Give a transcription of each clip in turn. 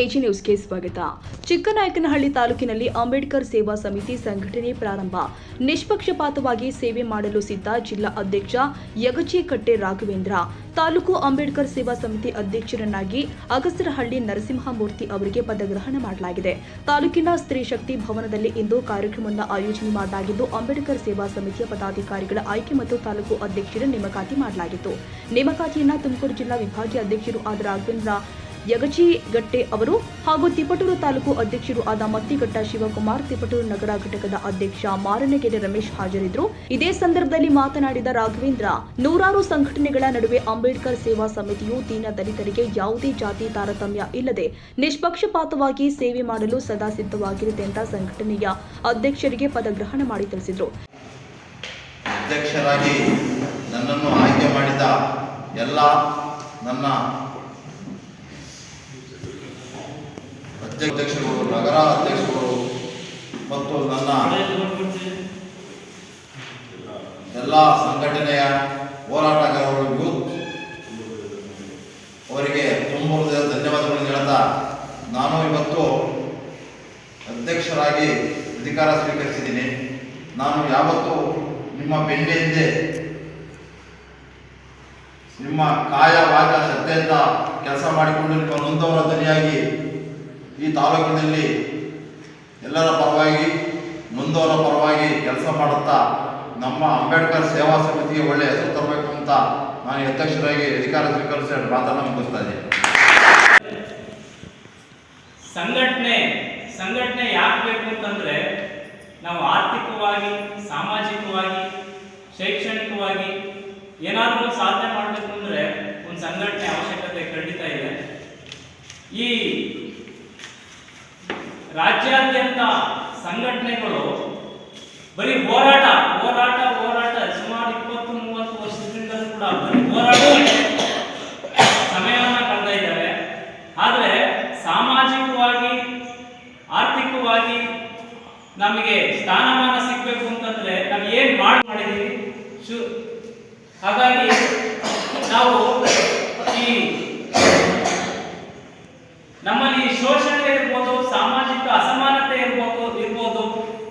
AG ನ್ಯೂಸ್ಗೆ ಸ್ವಾಗತ. ಚಿಕ್ಕನಾಯಕನಹಳ್ಳಿ ತಾಲೂಕಿನಲ್ಲಿ ಅಂಬೇಡ್ಕರ್ ಸೇವಾ ಸಮಿತಿ ಸಂಘಟನೆ ಪ್ರಾರಂಭ. ನಿಷ್ಪಕ್ಷಪಾತವಾಗಿ ಸೇವೆ ಮಾಡಲು ಸಿದ್ಧ ಜಿಲ್ಲಾ ಅಧ್ಯಕ್ಷ ಯಗಚಿಕಟ್ಟೆ ರಾಘವೇಂದ್ರ. ತಾಲೂಕು ಅಂಬೇಡ್ಕರ್ ಸೇವಾ ಸಮಿತಿ ಅಧ್ಯಕ್ಷರನ್ನಾಗಿ ಅಗಸರಹಳ್ಳಿ ನರಸಿಂಹಮೂರ್ತಿ ಅವರಿಗೆ ಪದಗ್ರಹಣ ಮಾಡಲಾಗಿದೆ. ತಾಲೂಕಿನ ಸ್ತ್ರೀ ಶಕ್ತಿ ಭವನದಲ್ಲಿ ಇಂದು ಕಾರ್ಯಕ್ರಮವನ್ನು ಆಯೋಜನೆ ಮಾಡಲಾಗಿದ್ದು, ಅಂಬೇಡ್ಕರ್ ಸೇವಾ ಸಮಿತಿಯ ಪದಾಧಿಕಾರಿಗಳ ಆಯ್ಕೆ ಮತ್ತು ತಾಲೂಕು ಅಧ್ಯಕ್ಷರ ನೇಮಕಾತಿ ಮಾಡಲಾಗಿತ್ತು. ನೇಮಕಾತಿಯನ್ನು ತುಮಕೂರು ಜಿಲ್ಲಾ ವಿಭಾಗೀಯ ಅಧ್ಯಕ್ಷರು ಆದ ರಾಘವೇಂದ್ರ ಯಗಚಿಗಟ್ಟೆ ಅವರು ಹಾಗೂ ತಿಪಟೂರು ತಾಲೂಕು ಅಧ್ಯಕ್ಷರು ಆದ ಮತ್ತಿಘಟ್ಟ ಶಿವಕುಮಾರ್, ತಿಪಟೂರು ನಗರ ಘಟಕದ ಅಧ್ಯಕ್ಷ ಮಾರನಗೆರೆ ರಮೇಶ್ ಹಾಜರಿದ್ದರು. ಇದೇ ಸಂದರ್ಭದಲ್ಲಿ ಮಾತನಾಡಿದ ರಾಘವೇಂದ್ರ, ನೂರಾರು ಸಂಘಟನೆಗಳ ನಡುವೆ ಅಂಬೇಡ್ಕರ್ ಸೇವಾ ಸಮಿತಿಯು ದೀನ ದಲಿತರಿಗೆ ಯಾವುದೇ ಜಾತಿ ತಾರತಮ್ಯ ಇಲ್ಲದೆ ನಿಷ್ಪಕ್ಷಪಾತವಾಗಿ ಸೇವೆ ಮಾಡಲು ಸದಾ ಸಿದ್ಧವಾಗಿರುತ್ತೆ ಅಂತ ಸಂಘಟನೆಯ ಅಧ್ಯಕ್ಷರಿಗೆ ಪದಗ್ರಹಣ ಮಾಡಿ ತಿಳಿಸಿದರು. ಅಧ್ಯಕ್ಷರಾಗಿ ನನ್ನನ್ನು ಆಯ್ಕೆ ಮಾಡಿದ ಎಲ್ಲ ನನ್ನ ಅಧ್ಯಕ್ಷರು, ನಗರ ಅಧ್ಯಕ್ಷರು ಮತ್ತು ನನ್ನ ಎಲ್ಲ ಸಂಘಟನೆಯ ಹೋರಾಟಗಾರರು, ಯೂತ್ ಅವರಿಗೆ ತುಂಬ ಧನ್ಯವಾದಗಳನ್ನು ಹೇಳ್ತಾ, ನಾನು ಇವತ್ತು ಅಧ್ಯಕ್ಷರಾಗಿ ಅಧಿಕಾರ ಸ್ವೀಕರಿಸಿದ್ದೀನಿ. ನಾನು ಯಾವತ್ತೂ ನಿಮ್ಮ ಬೆನ್ನೆ ಹಿಂದೆ ನಿಮ್ಮ ಕಾಯ ವಾಚ ಶ್ರದ್ಧೆಯಿಂದ ಕೆಲಸ ಮಾಡಿಕೊಂಡು ನಿಮ್ಮ ನೊಂದವರ ಧ್ವನಿಯಾಗಿ ಈ ತಾಲೂಕಿನಲ್ಲಿ ಎಲ್ಲರ ಪರವಾಗಿ, ನೊಂದವರ ಪರವಾಗಿ ಕೆಲಸ ಮಾಡುತ್ತಾ ನಮ್ಮ ಅಂಬೇಡ್ಕರ್ ಸೇವಾ ಸಮಿತಿಗೆ ಒಳ್ಳೆಯ ಹೆಸರು ತರಬೇಕು ಅಂತ ನಾನು ಅಧ್ಯಕ್ಷರಾಗಿ ಅಧಿಕಾರ ಸ್ವೀಕರಿಸಿ ಮಾತನ್ನು ಮುಗಿಸ್ತಾ ಇದ್ದೀನಿ. ಸಂಘಟನೆ ಯಾಕೆ ಬೇಕು ಅಂತಂದ್ರೆ, ನಾವು ಆರ್ಥಿಕವಾಗಿ, ಸಾಮಾಜಿಕವಾಗಿ, ಶೈಕ್ಷಣಿಕವಾಗಿ ಏನಾದರೂ ಸಾಧನೆ ಮಾಡಬೇಕು ಅಂದ್ರೆ ಒಂದು ಸಂಘಟನೆ ಅವಶ್ಯಕತೆ ಖಂಡಿತ ಇದೆ. ಈ ರಾಜ್ಯಾದ್ಯಂತ ಸಂಘಟನೆಗಳು ಬರೀ ಹೋರಾಟ ಸುಮಾರು 20-30 ವರ್ಷದಿಂದ ಕೂಡ ಬರೀ ಹೋರಾಟ ಸಮಯವನ್ನು ಕಳೆದ ಇದ್ದಾರೆ. ಆದರೆ ಸಾಮಾಜಿಕವಾಗಿ, ಆರ್ಥಿಕವಾಗಿ ನಮಗೆ ಸ್ಥಾನಮಾನ ಸಿಗಬೇಕು ಅಂತಂದ್ರೆ ನಾವು ಏನು ಮಾಡಿದ್ದೀವಿ. ಹಾಗಾಗಿ ನಾವು ಈ ನಮ್ಮಲ್ಲಿ ಶೋಷಣೆ ಇರ್ಬೋದು, ಸಾಮಾಜಿಕ ಅಸಮಾನತೆ ಇರ್ಬೋದು,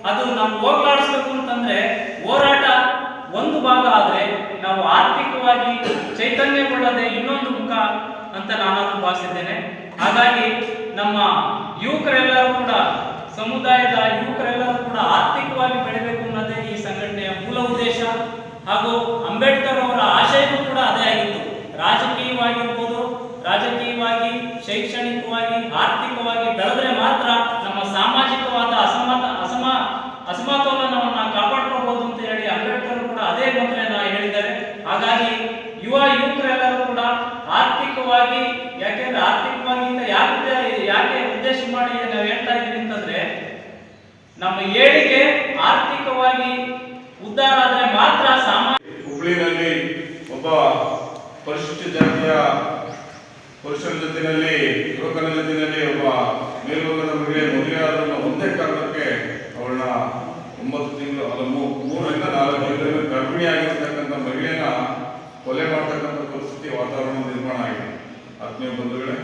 ಅದು ನಾವು ಹೋಗ್ಲಾಡಿಸ್ಬೇಕು ಅಂತಂದ್ರೆ ಹೋರಾಟ ಒಂದು ಭಾಗ, ಆದರೆ ನಾವು ಆರ್ಥಿಕವಾಗಿ ಚೈತನ್ಯಗೊಳ್ಳದೆ ಇನ್ನೊಂದು ಮುಖ ಅಂತ ನಾನು ಭಾವಿಸಿದ್ದೇನೆ. ಹಾಗಾಗಿ ನಮ್ಮ ಯುವಕರೆಲ್ಲರೂ ಕೂಡ, ಸಮುದಾಯದ ಯುವಕರೆಲ್ಲರೂ ಕೂಡ ಆರ್ಥಿಕವಾಗಿ ಬೆಳೆಬೇಕು ಅನ್ನೋದೇ ಈ ಸಂಘಟನೆಯ ಮೂಲ ಉದ್ದೇಶ. ಹಾಗೂ ಅಂಬೇಡ್ಕರ್ ಅವರ ಆಶಯವೂ ಕೂಡ ಅದೇ ಆಗಿತ್ತು. ರಾಜಕೀಯವಾಗಿ, ಶೈಕ್ಷಣಿಕವಾಗಿ, ಆರ್ಥಿಕವಾಗಿ ಬೆಳೆದ್ರೆ ಮಾತ್ರ ನಮ್ಮ ಸಾಮಾಜಿಕವಾದ ಅಸಮತೋಲನವನ್ನು ಕಾಪಾಡ್ಕೋಬಹುದು ಅಂತ ಹೇಳಿ ಅಂಬೇಡ್ಕರ್ ಕೂಡ ಅದೇ ಮಂತ್ರನ ಹೇಳಿದ್ದಾರೆ. ಹಾಗಾಗಿ ಯುವಕರೆಲ್ಲರೂ ಕೂಡ ಆರ್ಥಿಕವಾಗಿ, ಯಾಕೆಂದ್ರೆ ಆರ್ಥಿಕವಾಗಿ ಯಾಕೆ ಉದ್ದೇಶ ಮಾಡಿ ನಾವು ಹೇಳ್ತಾ ಇದ್ದೀವಿ ಅಂತಂದ್ರೆ, ನಮ್ಮ ಏಳಿಗೆ ಆರ್ಥಿಕವಾಗಿ ಉದ್ಧಾರ ಆದ್ರೆ ಮಾತ್ರ ಹುಬ್ಳಿನಲ್ಲಿ ಒಬ್ಬ ಪರಿಶಿಷ್ಟ ಜಾತಿಯ ಪುರುಷನ ಜೊತೆಯಲ್ಲಿ, ಯುವಕನ ಜೊತೆಯಲ್ಲಿ ಒಬ್ಬ ಮೇಲ್ವರ್ಗದ ಮಹಿಳೆ ಮದುವೆಯಾದನ್ನು ಒಂದೇ ಕಾರಣಕ್ಕೆ ಅವಳನ್ನ 9 ತಿಂಗಳು, ಅಲ್ಲ 3ರಿಂದ 4 ತಿಂಗಳು ಗರ್ಭಿಣಿಯಾಗಿರ್ತಕ್ಕಂಥ ಮಹಿಳೆಯನ್ನ ಕೊಲೆ ಮಾಡ್ತಕ್ಕಂಥ ಪರಿಸ್ಥಿತಿ, ವಾತಾವರಣ ನಿರ್ಮಾಣ ಆಗಿದೆ. ಆತ್ಮೀಯ ಬಂಧುಗಳೇ,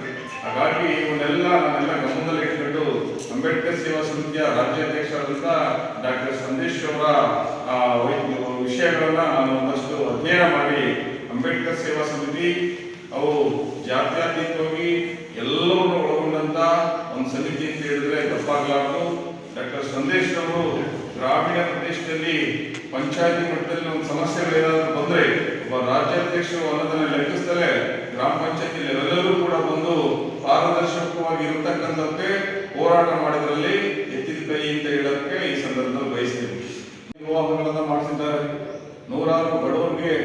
ಹಾಗಾಗಿ ಇವನ್ನೆಲ್ಲ ನಾನೆಲ್ಲ ಗಮನದಲ್ಲಿ ಇಟ್ಕೊಂಡು ಅಂಬೇಡ್ಕರ್ ಸೇವಾ ಸಮಿತಿಯ ರಾಜ್ಯಾಧ್ಯಕ್ಷರಾದಂಥ ಡಾಕ್ಟರ್ ಸಂದೇಶ್ ಅವರ ವಿಷಯಗಳನ್ನ ನಾನು ಒಂದಷ್ಟು ಅಧ್ಯಯನ ಮಾಡಿ, ಅಂಬೇಡ್ಕರ್ ಸೇವಾ ಸಮಿತಿ ಅವು ಜಾತ್ಯತೀತವಾಗಿ ಎಲ್ಲವನ್ನು ಒಳಗೊಂಡಂತ ಒಂದು ಸಮಿತಿ ಅಂತ ಹೇಳಿದ್ರೆ ತಪ್ಪಾಗಲಾರದು. ಡಾಕ್ಟರ್ ಸಂದೇಶ್ ಅವರು ಗ್ರಾಮೀಣ ಪ್ರದೇಶದಲ್ಲಿ ಪಂಚಾಯತಿ ಮಟ್ಟದಲ್ಲಿ ಒಂದು ಸಮಸ್ಯೆಗಳೇನಾದರೂ ಬಂದರೆ ಒಬ್ಬ ರಾಜ್ಯಾಧ್ಯಕ್ಷರು ಅನ್ನೋದನ್ನು ಲೆಕ್ಕಿಸದಲ್ಲೇ ಗ್ರಾಮ ಪಂಚಾಯತಿ ಲೆವೆಲ್ಲರೂ ಕೂಡ ಬಂದು ಪಾರದರ್ಶಕವಾಗಿ ಇರತಕ್ಕಂಥಕ್ಕೆ ಹೋರಾಟ ಮಾಡಿದ್ರಲ್ಲಿ ಎತ್ತಿದ ಕೈ ಅಂತ ಹೇಳೋಕ್ಕೆ ಈ ಸಂದರ್ಭದಲ್ಲಿ ಬಯಸ್ತೀವಿ. ವಿವಾಹಗಳನ್ನು ಮಾಡಿಸಿದ್ದಾರೆ. ನೂರಾರು ಬಡವರಿಗೆ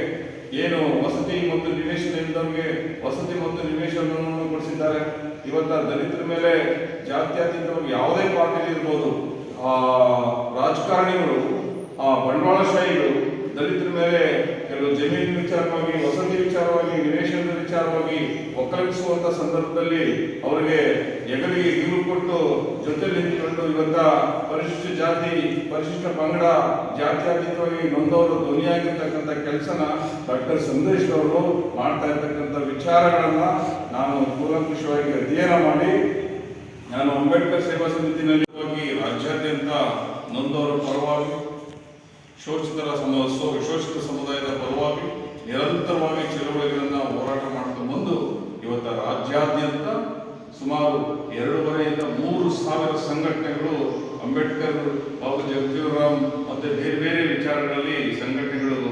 ಏನು ವಸತಿ ಮತ್ತು ನಿವೇಶನ ಇದ್ದವರಿಗೆ ವಸತಿ ಮತ್ತು ನಿವೇಶನವನ್ನು ಕೊಡಿಸಿದ್ದಾರೆ. ಇವತ್ತ ದಲಿತರ ಮೇಲೆ ಜಾತ್ಯತೀತವಾಗಿ ಯಾವುದೇ ಪಾರ್ಟಿ ಇರ್ಬೋದು, ರಾಜಕಾರಣಿಗಳು, ಬಂಡವಾಳಶಾಹಿಗಳು ದಲಿತರ ಮೇಲೆ ಕೆಲವು ಜಮೀನು ವಿಚಾರವಾಗಿ, ವಸತಿ ವಿಚಾರವಾಗಿ, ನಿವೇಶನದ ವಿಚಾರವಾಗಿ ಒಕ್ಕಲಿಸುವಂತ ಸಂದರ್ಭದಲ್ಲಿ ಅವರಿಗೆ ಹೆಗಲಿಗೆ ಗೀರು ಕೊಟ್ಟು ಜೊತೆಲಿ ನಿಂತುಕೊಂಡು ಇವತ್ತ ಪರಿಶಿಷ್ಟ ಜಾತಿ, ಪರಿಶಿಷ್ಟ ಪಂಗಡ, ಜಾತ್ಯತೀತವಾಗಿ ನೊಂದವರು ಧ್ವನಿಯಾಗಿರ್ತಕ್ಕಂಥ ಕೆಲಸನ ಡಾಕ್ಟರ್ ಸಂದೇಶ್ ಅವರು ಮಾಡ್ತಾ ಇರ್ತಕ್ಕಂಥ ವಿಚಾರಗಳನ್ನ ನಾನು ಕೂಲಂಕುಷವಾಗಿ ಅಧ್ಯಯನ ಮಾಡಿ ನಾನು ಅಂಬೇಡ್ಕರ್ ಸೇವಾ ಸಮಿತಿನಲ್ಲಿ ರಾಜ್ಯಾದ್ಯಂತ ನೊಂದವರ ಪರವಾಗಿ ಶೋಷಿತ ಸಮುದಾಯದ ಪರವಾಗಿ ನಿರಂತರವಾಗಿ ಚಳವಳಿಗಳನ್ನು ಹೋರಾಟ ಮಾಡ್ಕೊಂಡು ಬಂದು ಇವತ್ತು ರಾಜ್ಯಾದ್ಯಂತ ಸುಮಾರು 2,500-3,000 ಸಂಘಟನೆಗಳು ಅಂಬೇಡ್ಕರ್ ಬಾಬು ಜಗಜೀವರಾಮ್ ಮತ್ತು ಬೇರೆ ಬೇರೆ ವಿಚಾರಗಳಲ್ಲಿ ಸಂಘಟನೆಗಳು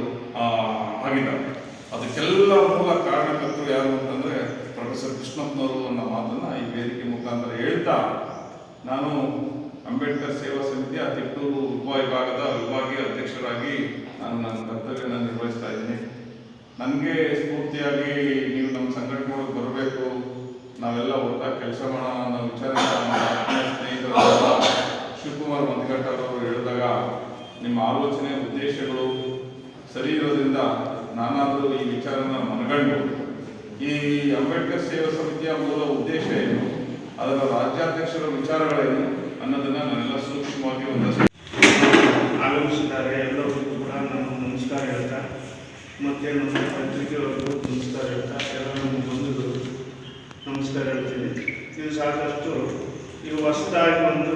ಆಗಿದ್ದಾವೆ. ಅದಕ್ಕೆಲ್ಲ ಮೂಲ ಕಾರಣಕರ್ತರು ಯಾರು ಅಂತಂದರೆ ಪ್ರೊಫೆಸರ್ ಕೃಷ್ಣಪ್ಪನವರು ಅನ್ನೋ ಮಾತನ್ನು ಈ ವೇದಿಕೆ ಮುಖಾಂತರ ಹೇಳ್ತಾ, ನಾನು ಅಂಬೇಡ್ಕರ್ ಸೇವಾ ಸಮಿತಿಯ ತಿಟ್ಟೂರು ಉಪವಿಭಾಗದ ವಿಭಾಗೀಯ ಅಧ್ಯಕ್ಷರಾಗಿ ನಾನು ನನ್ನ ಕರ್ತವ್ಯವನ್ನು ನಿರ್ವಹಿಸ್ತಾ ಇದ್ದೀನಿ. ನನಗೆ ಸ್ಫೂರ್ತಿಯಾಗಿ ನೀವು ನಮ್ಮ ಸಂಘಟನೆಗಳಿಗೆ ಬರಬೇಕು, ನಾವೆಲ್ಲ ಒಟ್ಟಾಗಿ ಕೆಲಸ ಮಾಡೋಣ ಅನ್ನೋ ವಿಚಾರ ಸ್ನೇಹಿತರು ಶಿವಕುಮಾರ್ ಮಂದಗಟ್ಟ ಅವರು ಹೇಳಿದಾಗ ನಿಮ್ಮ ಆಲೋಚನೆ ಉದ್ದೇಶಗಳು ಸರಿ ಇರೋದ್ರಿಂದ ನಾನಾದರೂ ಈ ವಿಚಾರನ ಮನಗಂಡು ಈ ಅಂಬೇಡ್ಕರ್ ಸೇವಾ ಸಮಿತಿಯ ಮೂಲ ಉದ್ದೇಶ ಏನು, ಅದರ ರಾಜ್ಯಾಧ್ಯಕ್ಷರ ವಿಚಾರಗಳೇನು ಅನ್ನೋದನ್ನು ನಾನೆಲ್ಲ ಸೂಕ್ಷ್ಮವಾಗಿ ಒಂದಷ್ಟು ಆಗಮಿಸಿದ್ದಾರೆ. ಎಲ್ಲರಿಗೂ ಕೂಡ ನಾನು ನಮಸ್ಕಾರ ಹೇಳ್ತಾ, ಮತ್ತು ನಮ್ಮ ಪತ್ರಿಕೆಯವರಿಗೂ ನಮಸ್ಕಾರ ಹೇಳ್ತಾ, ಎಲ್ಲ ನಮ್ಮ ಬಂಧುಗಳು ನಮಸ್ಕಾರ ಹೇಳ್ತೀನಿ. ಇದು ಸಾಕಷ್ಟು ಈಗ ಹೊಸದಾಗಿ ಒಂದು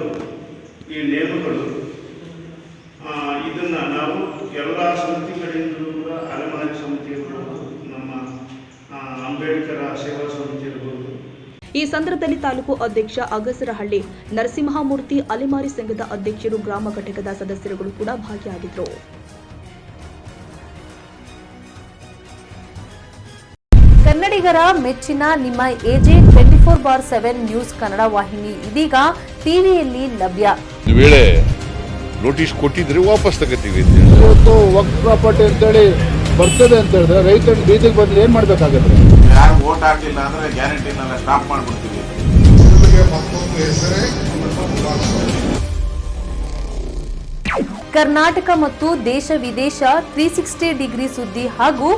ಈ ನೇಮಗಳು ಇದನ್ನು ನಾವು ಎಲ್ಲ ಸಮಿತಿಗಳಿಂದಲೂ ಕೂಡ ಅಲೆಮಾರಿ ಸಮಿತಿ ಇರ್ಬೋದು, ನಮ್ಮ ಅಂಬೇಡ್ಕರ್ ಸೇವಾ ಸಮಿತಿ ಇರ್ಬೋದು. ಈ ಸಂದರ್ಭದಲ್ಲಿ ತಾಲೂಕು ಅಧ್ಯಕ್ಷ ಅಗಸರಹಳ್ಳಿ ನರಸಿಂಹಮೂರ್ತಿ, ಅಲೆಮಾರಿ ಸಂಘದ ಅಧ್ಯಕ್ಷರು, ಗ್ರಾಮ ಘಟಕದ ಸದಸ್ಯರುಗಳು ಕೂಡ ಭಾಗಿಯಾಗಿದ್ದರು. ಕನ್ನಡಿಗರ ಮೆಚ್ಚಿನ ನಿಮ್ಮ ಎಜೆ 24/7 ನ್ಯೂಸ್ ಕನ್ನಡ ವಾಹಿನಿ ಇದೀಗ ಟಿವಿಯಲ್ಲಿ ಲಭ್ಯ. ಒಂದು ವೇಳೆ ನೋಟಿಸ್ ಕೊಟ್ಟಿದ್ರೆ ವಾಪಸ್ ತಗೋತೀವಿ. ಇವತ್ತು ವಕ್ಫ್ ಪ್ರಾಪರ್ಟಿ ಅಂತೇಳಿ ಬರ್ತದೆ ಅಂತ ಹೇಳಿದ್ರೆ ರೈತರು ಬೀದಿಗೆ ಬಂದ್ರೆ ಏನ್ ಮಾಡ್ಬೇಕಾಗತ್ತೆ? ಯಾರು ವೋಟ್ ಹಾಕಲಿಲ್ಲ ಅಂದ್ರೆ ಗ್ಯಾರಂಟಿನೆಲ್ಲ ಸ್ಟಾಪ್ ಮಾಡ್ಬಿಡ್ತೀವಿ. ಕರ್ನಾಟಕ ಮತ್ತು ದೇಶ ವಿದೇಶ 360 ಡಿಗ್ರಿ ಸುದ್ದಿ ಹಾಗೂ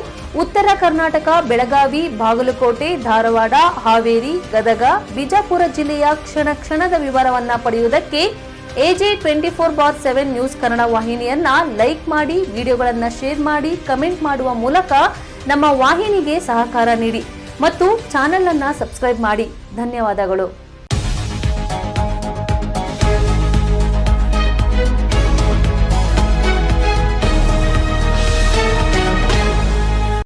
ಉತ್ತರ ಕರ್ನಾಟಕ, ಬೆಳಗಾವಿ, ಬಾಗಲಕೋಟೆ, ಧಾರವಾಡ, ಹಾವೇರಿ, ಗದಗ, ಬಿಜಾಪುರ ಜಿಲ್ಲೆಯ ಕ್ಷಣ ಕ್ಷಣದ ವಿವರವನ್ನ ಪಡೆಯುವುದಕ್ಕೆ ಎಜೆ 24/7 ನ್ಯೂಸ್ ಕನ್ನಡ ವಾಹಿನಿಯನ್ನ ಲೈಕ್ ಮಾಡಿ, ವಿಡಿಯೋಗಳನ್ನ ಶೇರ್ ಮಾಡಿ, ಕಮೆಂಟ್ ಮಾಡುವ ಮೂಲಕ ನಮ್ಮ ವಾಹಿನಿಗೆ ಸಹಕಾರ ನೀಡಿ ಮತ್ತು ಚಾನೆಲ್ ಅನ್ನ ಸಬ್ಸ್ಕ್ರೈಬ್ ಮಾಡಿ. ಧನ್ಯವಾದಗಳು.